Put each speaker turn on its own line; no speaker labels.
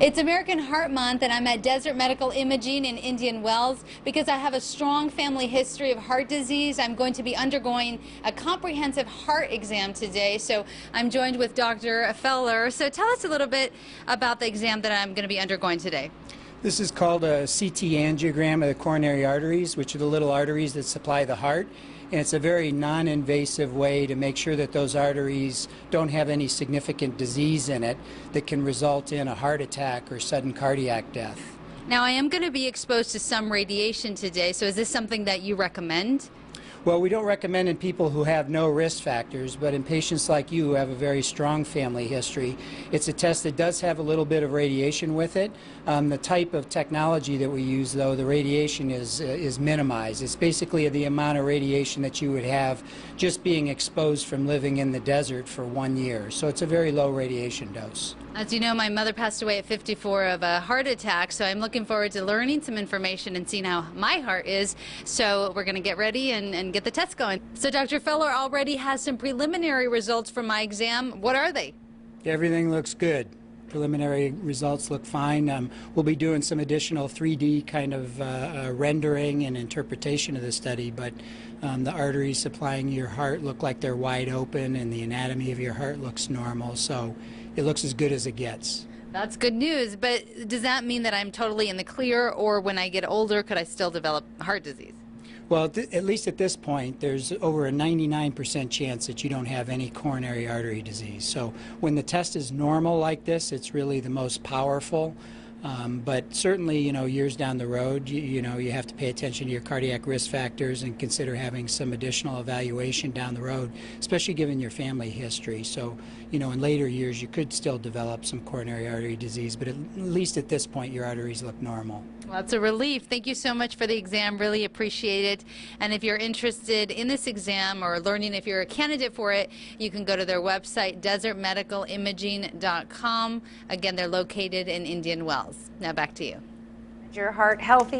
It's American Heart Month, and I'm at Desert Medical Imaging in Indian Wells because I have a strong family history of heart disease. I'm going to be undergoing a comprehensive heart exam today, so I'm joined with Dr. Feller. So tell us a little bit about the exam that I'm going to be undergoing today.
This is called a CT angiogram of the coronary arteries, which are the little arteries that supply the heart. And it's a very non-invasive way to make sure that those arteries don't have any significant disease in it that can result in a heart attack or sudden cardiac death.
Now, I am going to be exposed to some radiation today, so is this something that you recommend?
Well, we don't recommend in people who have no risk factors, but in patients like you who have a very strong family history, it's a test that does have a little bit of radiation with it. The type of technology that we use, though, the radiation is minimized. It's basically the amount of radiation that you would have just being exposed from living in the desert for 1 year. So it's a very low radiation dose.
As you know, my mother passed away at 54 of a heart attack, so I'm looking forward to learning some information and seeing how my heart is. So we're going to get ready and get the test going. So Dr. Feller already has some preliminary results from my exam. What are they?
Everything looks good. Preliminary results look fine. We'll be doing some additional 3D kind of rendering and interpretation of the study, but the arteries supplying your heart look like they're wide open, and the anatomy of your heart looks normal, so it looks as good as it gets.
That's good news, but does that mean that I'm totally in the clear, or when I get older, could I still develop heart disease?
Well, at least at this point, there's over a 99% chance that you don't have any coronary artery disease. So when the test is normal like this, it's really the most powerful. But certainly, years down the road, you have to pay attention to your cardiac risk factors and consider having some additional evaluation down the road, especially given your family history. So, in later years, you could still develop some coronary artery disease, but at least at this point, your arteries look normal.
Well, it's a relief. Thank you so much for the exam. Really appreciate it. And if you're interested in this exam or learning if you're a candidate for it, you can go to their website, desertmedicalimaging.com. Again, they're located in Indian Wells. Now back to you.
Your heart healthy.